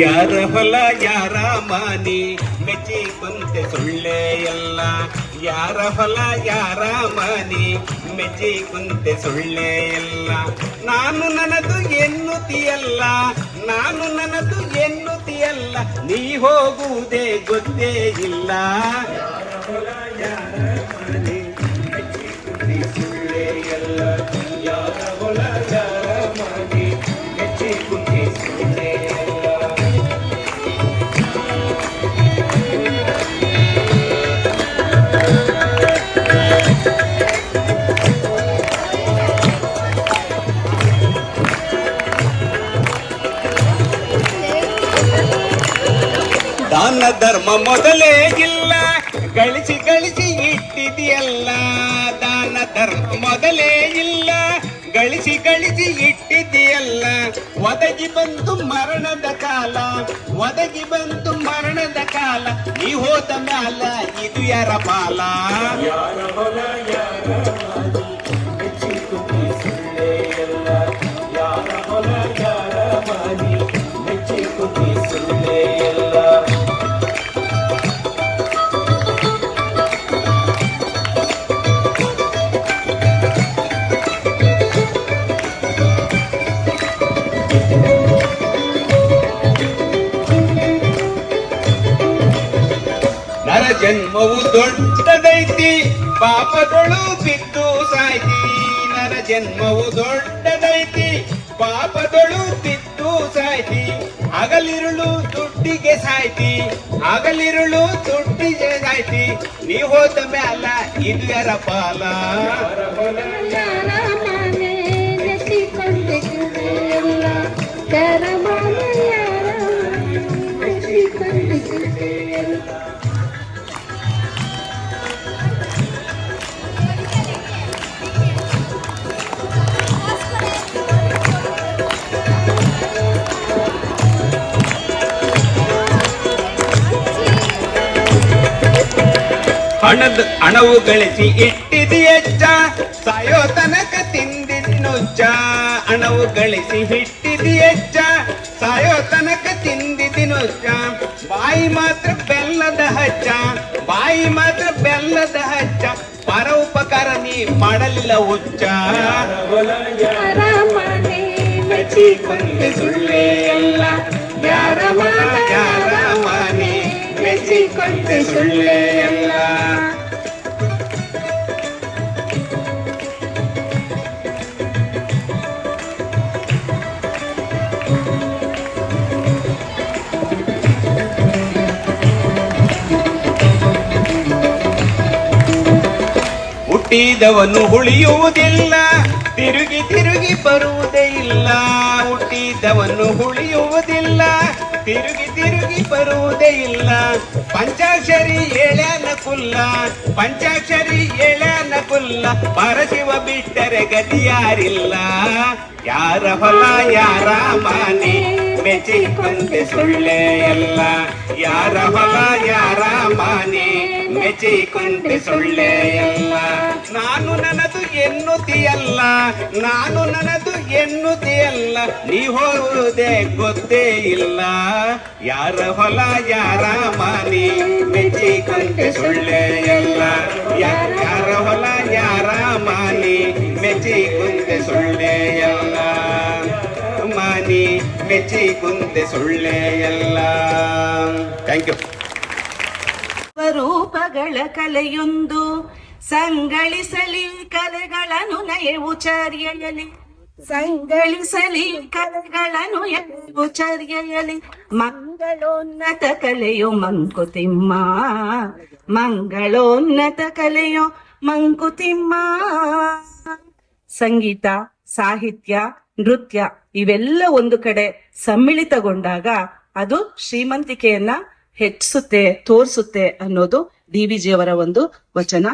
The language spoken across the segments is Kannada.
ಯಾರ ಹೊಲ ಯಾರ ಮನೆ ಮೆಚ್ಚಿ ಕುಂತೆ ಸುಳ್ಳೆ ಎಲ್ಲ. ಯಾರ ಹೊಲ ಯಾರ ಮನೆ ಮೆಚ್ಚಿ ಕುಂತೆ ಸುಳ್ಳೆ ಎಲ್ಲ. ನಾನು ನನ್ನದು ಎನ್ನುತ್ತಿಯಲ್ಲ, ನಾನು ನನ್ನದು ಎನ್ನುತ್ತಿಯಲ್ಲ, ನೀ ಹೋಗುವುದೇ ಗೊತ್ತೇ ಇಲ್ಲ. ಯಾರ ಹೊಲ ಯಾರ ಮನೆ ಮೆಚ್ಚಿ ಕುಂತೆ ಸುಳ್ಳೆ ಎಲ್ಲ. ಯಾರ ಹೊಲ ಯಾರ ಮನೆ ಮೆಚ್ಚಿ ಕುಂತೆ ಸುಳ್ಳೆ ಎಲ್ಲ. ದಾನ ಧರ್ಮ ಮೊದಲೇ ಇಲ್ಲ, ಗಳಿಸಿ ಗಳಿಸಿ ಇಟ್ಟಿದೆಯಲ್ಲ. ದಾನ ಧರ್ಮ ಮೊದಲೇ ಇಲ್ಲ, ಗಳಿಸಿ ಗಳಿಸಿ ಇಟ್ಟಿದೆಯಲ್ಲ. ಒದಗಿ ಬಂತು ಮರಣದ ಕಾಲ, ಒದಗಿ ಬಂತು ಮರಣದ ಕಾಲ, ನೀ ಹೋದ ಮ್ಯಾಲ ಇದು ಯಾರ ಪಾಲ. ಯಾರ ಹೊಲ ಯಾರ ಮೆಚ್ಚಿ ಕುಂತೆ ಸುಳ್ಳೆ ಎಲ್ಲ. ಯಾರ ಹೊಲ ಯಾರ ಮನೆ ಮೆಚ್ಚಿ ಕುಂತೆ ಸುಳ್ಳೆ ಎಲ್ಲ. ನರ ಜನ್ಮವು ದೊಡ್ಡದೈತಿ, ಪಾಪದೊಳು ಬಿದ್ದು ಸಾಯ್ತಿ. ನರ ಜನ್ಮವು ದೊಡ್ಡದೈತಿ, ಪಾಪದೊಳು ಬಿದ್ದು ಸಾಯ್ತಿ. ಹಗಲಿರುಳು ದುಡ್ಡಿಗೆ ಸಾಯ್ತಿ, ಹಗಲಿರುಳು ದುಡ್ಡಿಗೆ ಸಾಯ್ತಿ. ನೀ ಹೋದ ಮ್ಯಾಲ ಇದು ಯಾರ ಪಾಲ. ಹಣವು ಗಳಿಸಿ ಇಟ್ಟಿದೆಯಚ್ಚ, ಸಾಯೋ ತನಕ ತಿಂದಿದ್ನುಚ್ಚ. ಹಣವು ಗಳಿಸಿ ಇಟ್ಟಿದೆಯಚ್ಚ, ಸಾಯೋ ತನಕ ತಿಂದಿದ್ನುಚ್ಚ. ಬಾಯಿ ಮಾತ್ರ ಬೆಲ್ಲದ ಹಚ್ಚ, ಬಾಯಿ ಮಾತ್ರ ಬೆಲ್ಲದ ಹಚ್ಚ. ಪರ ಉಪಕಾರ ನೀ ಮಾಡಲಿಲ್ಲ ಹುಚ್ಚ. ಯಾರ ಮನೆ ಮೆಚ್ಚಿ ಕುಂತೆ ಸುಳ್ಳೆ ಎಲ್ಲ. ಯಾರ ಮನೆ ಮೆಚ್ಚಿ ಕುಂತೆ ಸುಳ್ಳೆ ಎಲ್ಲ. ಹುಟ್ಟಿದವನು ಉಳಿಯುವುದಿಲ್ಲ, ತಿರುಗಿ ತಿರುಗಿ ಬರುವುದೇ ಇಲ್ಲ. ಹುಟ್ಟಿದವನು ಉಳಿಯುವುದಿಲ್ಲ, ತಿರುಗಿ ತಿರುಗಿ ಬರುವುದೇ ಇಲ್ಲ. ಪಂಚಾಕ್ಷರಿ ಏಳ್ಯಾನ ಕುಲ್ಲ, ಪಂಚಾಕ್ಷರಿ ಏಳ್ಯಾನ ಕುಲ್ಲ. ಪರಶಿವ ಬಿಟ್ಟರೆ ಗತಿಯಾರಿಲ್ಲ. ಯಾರ ಹೊಲ ಯಾರ ಮನೆ ಮೆಚ್ಚಿ ಕುಂತೆ ಸುಳ್ಳೆ ಎಲ್ಲ. ಯಾರ ಹೊಲ ಯಾರ ಮನೆ ಮೆಚ್ಚಿ ಕುಂತೆ ಸುಳ್ಳೆ ಎಲ್ಲ. ನಾನು ನನ್ನದು ಎನ್ನುತ್ತಿಯಲ್ಲ, ನಾನು ನನ್ನದು ಎನ್ನುತ್ತಿಯಲ್ಲ, ನೀ ಹೋಗುವುದೇ ಗೊತ್ತೇ ಇಲ್ಲ. ಯಾರ ಹೊಲ ಯಾರ ಮನೆ ಮೆಚ್ಚಿ ಕುಂತೆ ಸುಳ್ಳೆ ಎಲ್ಲ. ಯಾರ ಹೊಲ ಯಾರ ಮನೆ ಮೆಚ್ಚಿ ಕುಂತೆ ಸುಳ್ಳೆ ಎಲ್ಲ. ಮನೆ ಮೆಚ್ಚಿ ಕುಂತೆ ಸುಳ್ಳೆ ಎಲ್ಲ. Thank you. ರೂಪಗಳ ಕಲೆಯೊಂದು ಸಂಗಳಿಸಲಿ ಕಲೆಗಳನ್ನು ನಯವು ಚರ್ಯೆಯಲಿ. ಸಂಗಳಿಸಲಿ ಕಲೆಗಳನ್ನು ಎಳೆವು ಚರ್ಯೆಯಲಿ. ಮಂಗಳೋನ್ನತ ಕಲೆಯೋ ಮಂಕುತಿಮ್ಮ, ಮಂಗಳೋನ್ನತ ಕಲೆಯೋ ಮಂಕುತಿಮ್ಮ. ಸಂಗೀತ, ಸಾಹಿತ್ಯ, ನೃತ್ಯ ಇವೆಲ್ಲ ಒಂದು ಕಡೆ ಸಮ್ಮಿಳಿತಗೊಂಡಾಗ ಅದು ಶ್ರೀಮಂತಿಕೆಯನ್ನ ಹೆಚ್ಚಿಸುತ್ತೆ, ತೋರಿಸುತ್ತೆ ಅನ್ನೋದು DVG ಅವರ ಒಂದು ವಚನ.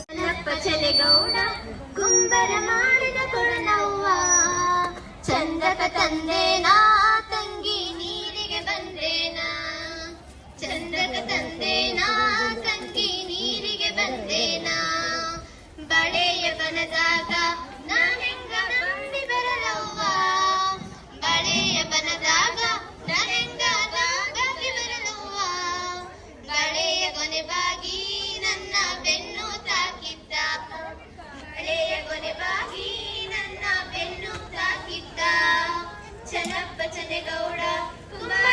ಚೆನ್ನಪ್ಪ ಚೆಲೆಗೌಡ ಕುಂಬರ ಮಾಡಿದ ಕೊಡನವ್ವ ಚಂದಕ ತಂದೇನಾ ತಂಗಿ ನೀರಿಗೆ ಬಂದೇನಾ ಚಂದಕ ತಂದೇನಾ ತಂಗಿ ನೀರಿಗೆ ಬಂದೇನಾ ಬಳೆಯ ಬನದಾಗ ನಾನೆಂಗ ನಂಬಿ ಬರಲವ್ವ ಬಳೆಯ ಬನದಾಗ ನಾನೆಂಗ ನಂಬಿ ಬರಲವ್ವ ಬಳೆಯ ಕೊನೆಬಾಗಿ ನನ್ನ ಬೆನ್ನು ತಾಕಿದ್ದ ಬಳೆಯ ಕೊನೆಬಾಗಿ ನನ್ನ ಬೆನ್ನು ತಾಕಿದ್ದ ಚೆನ್ನಪ್ಪ ಚೆನೆಗೌಡ ಕುಂಬರ